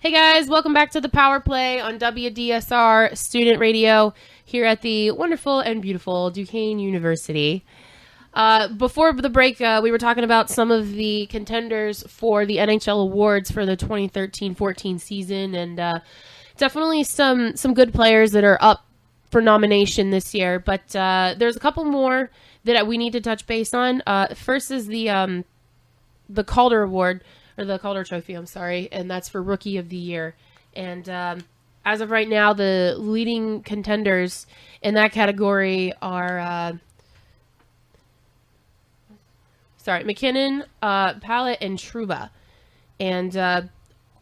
Hey guys, welcome back to the Power Play on WDSR Student Radio here at the wonderful and beautiful Duquesne University. Before the break, we were talking about some of the contenders for the NHL awards for the 2013-14 season, and definitely some good players that are up for nomination this year. But there's a couple more that we need to touch base on. First is the Calder Award. Or the Calder Trophy, I'm sorry, and that's for Rookie of the Year. And as of right now, the leading contenders in that category are McKinnon, Pallet, and Trouba. And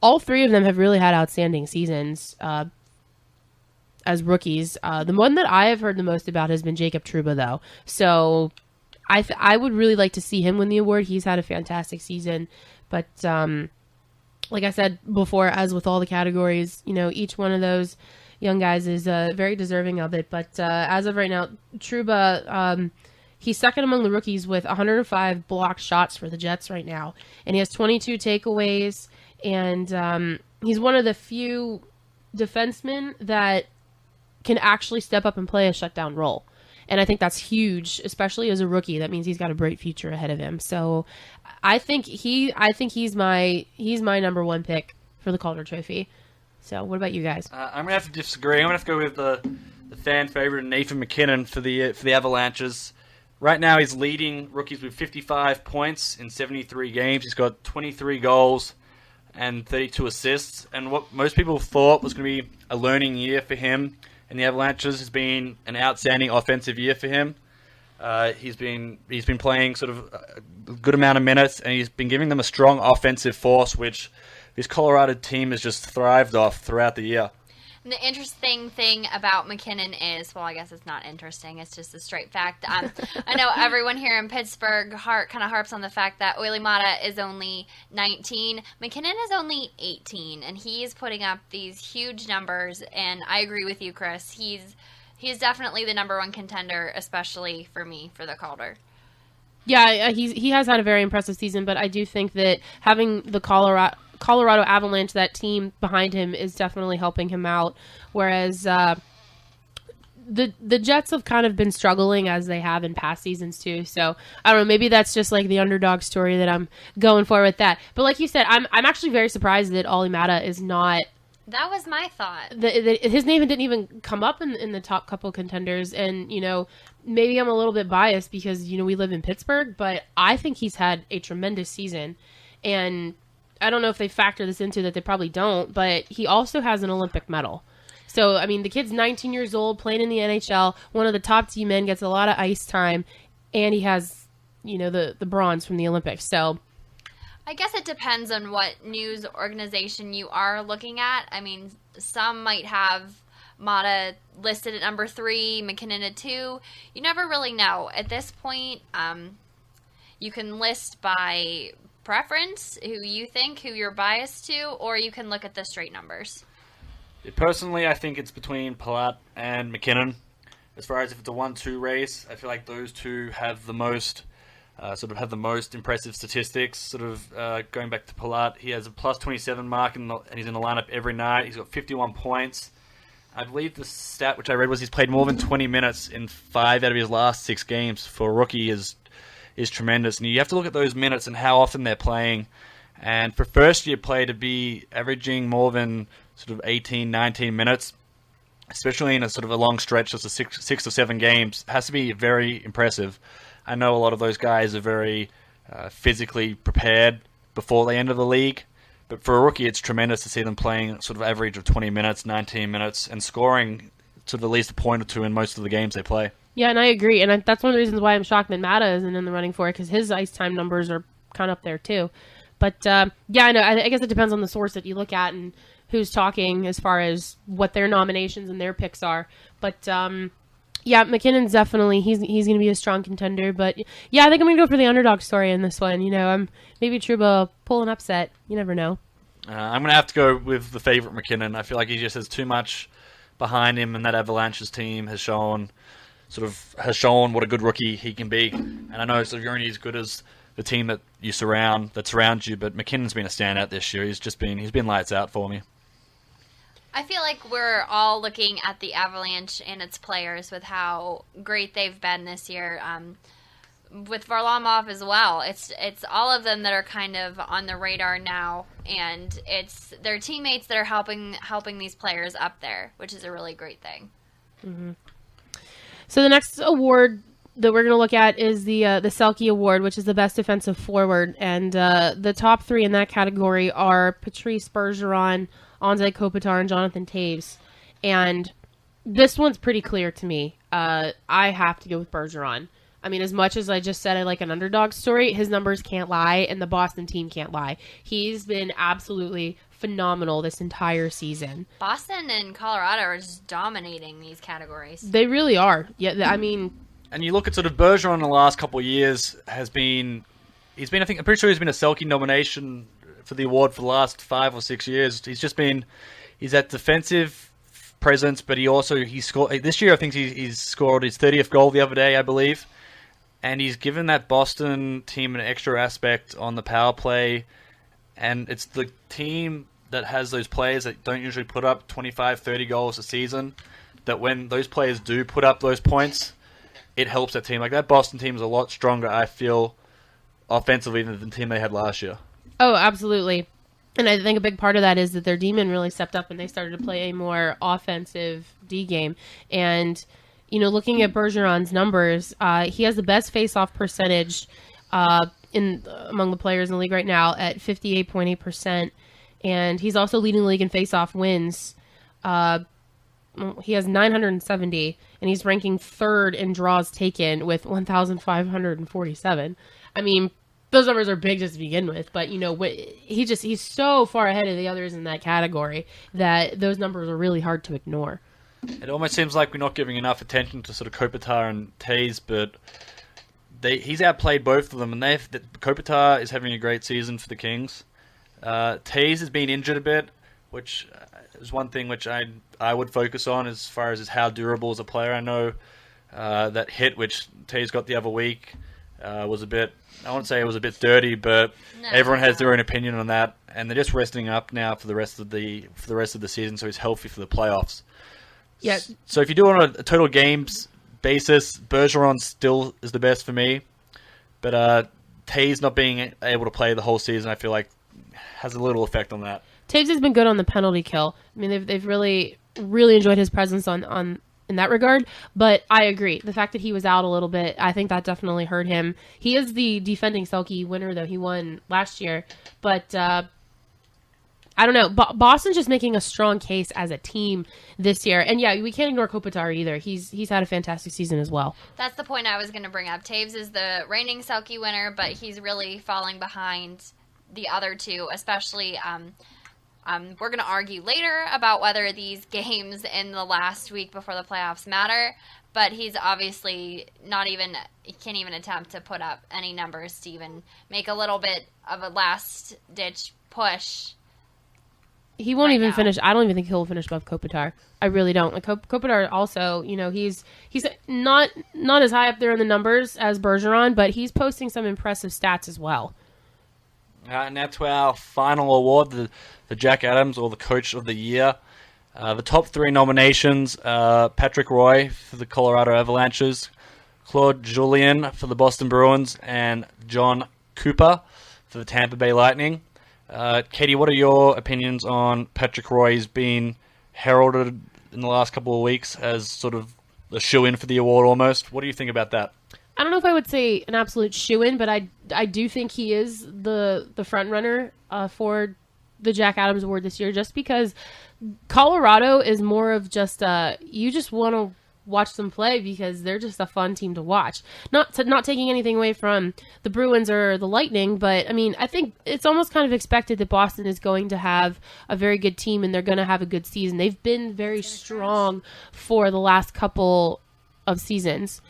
all three of them have really had outstanding seasons as rookies. The one that I have heard the most about has been Jacob Trouba, though. So I would really like to see him win the award. He's had a fantastic season. But like I said before, as with all the categories, each one of those young guys is very deserving of it. But as of right now, Trouba, he's second among the rookies with 105 blocked shots for the Jets right now. And he has 22 takeaways. And he's one of the few defensemen that can actually step up and play a shutdown role. And I think that's huge, especially as a rookie. That means he's got a bright future ahead of him. So I think he's my number one pick for the Calder Trophy. So what about you guys? I'm gonna have to disagree. I'm gonna have to go with the fan favorite Nathan MacKinnon for the Avalanches. Right now, he's leading rookies with 55 points in 73 games. He's got 23 goals and 32 assists. And what most people thought was going to be a learning year for him and the Avalanches has been an outstanding offensive year for him. He's been playing sort of a good amount of minutes, and he's been giving them a strong offensive force, which this Colorado team has just thrived off throughout the year. And the interesting thing about MacKinnon is, well, I guess it's not interesting. It's just a straight fact. I know everyone here in Pittsburgh kind of harps on the fact that Oile Mata is only 19. MacKinnon is only 18, and he's putting up these huge numbers. And I agree with you, Chris. He's definitely the number one contender, especially for me, for the Calder. Yeah, he has had a very impressive season, but I do think that having the Colorado Avalanche, that team behind him, is definitely helping him out. Whereas the Jets have kind of been struggling as they have in past seasons too. So I don't know, maybe that's just like the underdog story that I'm going for with that. But like you said, I'm actually very surprised that Olli Mata is not. That was my thought. His name didn't even come up in the top couple contenders, and maybe I'm a little bit biased because we live in Pittsburgh, but I think he's had a tremendous season, and I don't know if they factor this into that. They probably don't, but he also has an Olympic medal. So, I mean, the kid's 19 years old, playing in the NHL, one of the top team men, gets a lot of ice time, and he has, the bronze from the Olympics. So, I guess it depends on what news organization you are looking at. I mean, some might have Mata listed at number 3, MacKinnon at 2. You never really know. At this point, you can list by preference, who you're biased to, or you can look at the straight numbers. Personally, I think it's between Palat and MacKinnon. As far as if it's a 1-2 race, I feel like those two have the most impressive statistics. Going back to Palat, he has a plus 27 mark, and he's in the lineup every night. He's got 51 points. I believe the stat which I read was he's played more than 20 minutes in 5 out of his last 6 games. For a rookie is tremendous. And you have to look at those minutes and how often they're playing. And for first-year play to be averaging more than sort of 18, 19 minutes, especially in a sort of a long stretch, just a 6 or 7 games, has to be very impressive. I know a lot of those guys are very physically prepared before they enter the league. But for a rookie, it's tremendous to see them playing sort of average of 20 minutes, 19 minutes, and scoring sort of at least a point or two in most of the games they play. Yeah, and I agree. And that's one of the reasons why I'm shocked that Mata isn't in the running for it, because his ice time numbers are kind of up there too. But, yeah, I know. I guess it depends on the source that you look at and who's talking as far as what their nominations and their picks are. But, yeah, MacKinnon's definitely, he's going to be a strong contender. But, yeah, I think I'm going to go for the underdog story in this one. I'm maybe Trouba pull an upset. You never know. I'm going to have to go with the favorite MacKinnon. I feel like he just has too much behind him, and that Avalanches team has shown what a good rookie he can be. And I know you're only as good as the team that surrounds you. But McKinnon's been a standout this year. He's been lights out for me. I feel like we're all looking at the Avalanche and its players with how great they've been this year. With Varlamov as well, it's all of them that are kind of on the radar now, and it's their teammates that are helping these players up there, which is a really great thing. Mm-hmm. So the next award that we're going to look at is the Selke Award, which is the best defensive forward, and the top three in that category are Patrice Bergeron, Anze Kopitar, and Jonathan Toews. And this one's pretty clear to me. I have to go with Bergeron. I mean, as much as I just said I like an underdog story, his numbers can't lie, and the Boston team can't lie. He's been absolutely phenomenal this entire season. Boston and Colorado are just dominating these categories. They really are. Yeah, I mean... And you look at sort of Bergeron in the last couple of years, I'm pretty sure he's been a Selke nomination for the award for the last 5 or 6 years. He's that defensive presence, but he scored this year. I think he's scored his 30th goal the other day, I believe. And he's given that Boston team an extra aspect on the power play. And it's the team that has those players that don't usually put up 25, 30 goals a season, that when those players do put up those points, it helps that team. Like, that Boston team is a lot stronger, I feel, offensively than the team they had last year. Oh, absolutely. And I think a big part of that is that their D-men really stepped up and they started to play a more offensive D game. And... looking at Bergeron's numbers, he has the best face-off percentage among the players in the league right now at 58.8%, and he's also leading the league in face-off wins. He has 970, and he's ranking third in draws taken with 1,547. I mean, those numbers are big just to begin with, but he's so far ahead of the others in that category that those numbers are really hard to ignore. It almost seems like we're not giving enough attention to sort of Kopitar and Toews, but he's outplayed both of them, and Kopitar is having a great season for the Kings. Toews has been injured a bit, which is one thing which I would focus on as far as how durable is a player. I know that hit which Toews got the other week was a bit, I won't say it was a bit dirty, but everyone has their own opinion on that, and they're just resting up now for the rest of the season, so he's healthy for the playoffs. Yeah. So if you do it on a total games basis, Bergeron still is the best for me. But Toews not being able to play the whole season, I feel like, has a little effect on that. Toews has been good on the penalty kill. I mean, they've really, really enjoyed his presence on in that regard. But I agree. The fact that he was out a little bit, I think that definitely hurt him. He is the defending Selke winner, though. He won last year. But... I don't know. Boston's just making a strong case as a team this year. And yeah, we can't ignore Kopitar either. He's had a fantastic season as well. That's the point I was going to bring up. Toews is the reigning Selke winner, but he's really falling behind the other two, especially we're going to argue later about whether these games in the last week before the playoffs matter, but he's obviously he can't even attempt to put up any numbers to even make a little bit of a last-ditch push. He won't even finish. I don't even think he'll finish above Kopitar. I really don't. Like Kopitar also, he's not as high up there in the numbers as Bergeron, but he's posting some impressive stats as well. And now to our final award, the Jack Adams or the Coach of the Year. The top three nominations: Patrick Roy for the Colorado Avalanches, Claude Julien for the Boston Bruins, and John Cooper for the Tampa Bay Lightning. Katie, what are your opinions on Patrick Roy? He's been heralded in the last couple of weeks as sort of the shoo-in for the award almost. What do you think about that? I don't know if I would say an absolute shoo-in, but I do think he is the front runner for the Jack Adams Award this year, just because Colorado is more of just you just want to watch them play because they're just a fun team to watch. Not taking anything away from the Bruins or the Lightning, but I mean, I think it's almost kind of expected that Boston is going to have a very good team and they're going to have a good season. They've been very strong for the last couple of seasons.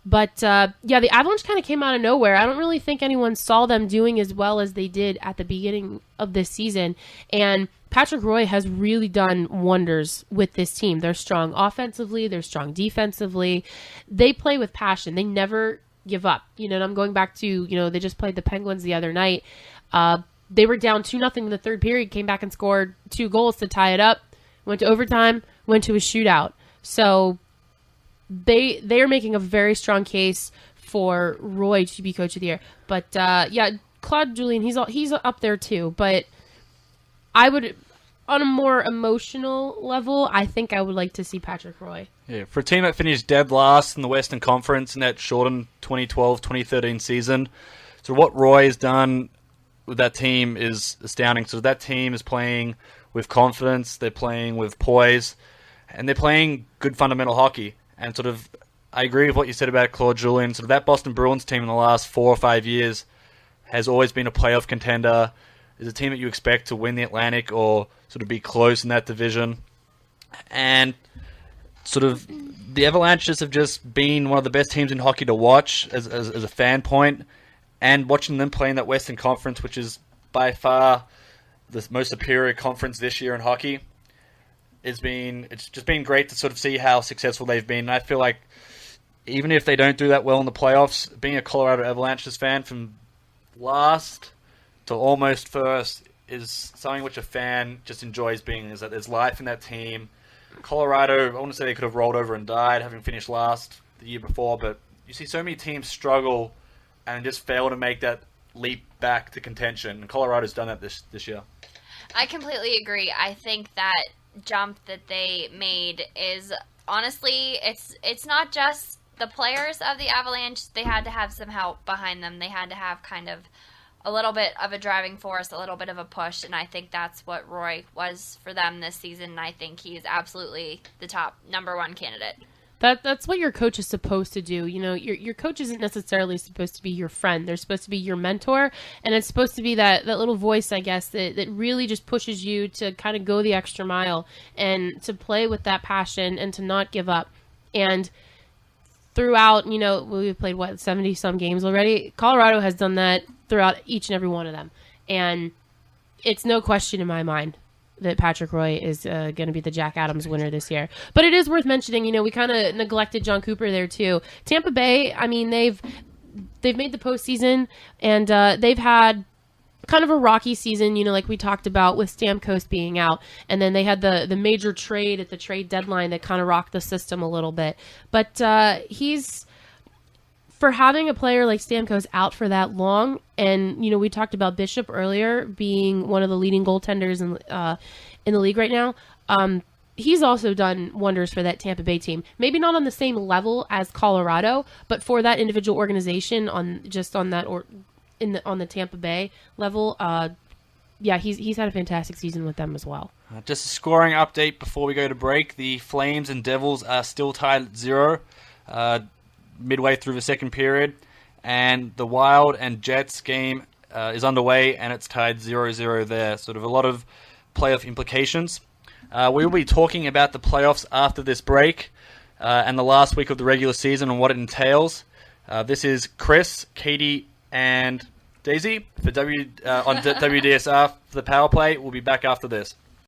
But the Avalanche kind of came out of nowhere. I don't really think anyone saw them doing as well as they did at the beginning of this season. And Patrick Roy has really done wonders with this team. They're strong offensively. They're strong defensively. They play with passion. They never give up. And I'm going back to, they just played the Penguins the other night. They were down 2-0 in the third period, came back and scored 2 goals to tie it up, went to overtime, went to a shootout. So they are making a very strong case for Roy to be coach of the year. But Claude Julien, he's up there too. But I would, on a more emotional level, I think I would like to see Patrick Roy. Yeah, for a team that finished dead last in the Western Conference in that shortened 2012-2013 season, so what Roy has done with that team is astounding. So that team is playing with confidence, they're playing with poise, and they're playing good fundamental hockey. And I agree with what you said about Claude Julien. That Boston Bruins team in the last 4 or 5 years has always been a playoff contender. Is a team that you expect to win the Atlantic or be close in that division. And the Avalanches have just been one of the best teams in hockey to watch as a fan point. And watching them play in that Western Conference, which is by far the most superior conference this year in hockey, it's just been great to see how successful they've been. And I feel like even if they don't do that well in the playoffs, being a Colorado Avalanches fan from last to almost first is something which a fan just enjoys being, is that there's life in that team. Colorado, I want to say they could have rolled over and died having finished last the year before, but you see so many teams struggle and just fail to make that leap back to contention. And Colorado's done that this year. I completely agree. I think that jump that they made is, honestly, it's not just the players of the Avalanche. They had to have some help behind them. They had to have kind of a little bit of a driving force, a little bit of a push, and I think that's what Roy was for them this season. And I think he's absolutely the top number 1 candidate. That's what your coach is supposed to do. Your coach isn't necessarily supposed to be your friend. They're supposed to be your mentor, and it's supposed to be that little voice, I guess, that really just pushes you to kind of go the extra mile and to play with that passion and to not give up. And throughout, we've played, 70-some games already? Colorado has done that throughout each and every one of them. And it's no question in my mind that Patrick Roy is going to be the Jack Adams winner this year. But it is worth mentioning, we kind of neglected John Cooper there too. Tampa Bay, I mean, they've made the postseason, and they've had kind of a rocky season, like we talked about with Stamkos being out. And then they had the major trade at the trade deadline that kind of rocked the system a little bit. But for having a player like Stamkos out for that long, and we talked about Bishop earlier being one of the leading goaltenders in the league right now. He's also done wonders for that Tampa Bay team. Maybe not on the same level as Colorado, but for that individual organization on the Tampa Bay level, he's had a fantastic season with them as well. Just a scoring update before we go to break. The Flames and Devils are still tied at 0. Midway through the second period, and the Wild and Jets game is underway, and it's tied 0-0 there. A lot of playoff implications. We will be talking about the playoffs after this break and the last week of the regular season and what it entails. This is Chris, Katie, and Daisy for WDSR for the Power Play. We'll be back after this.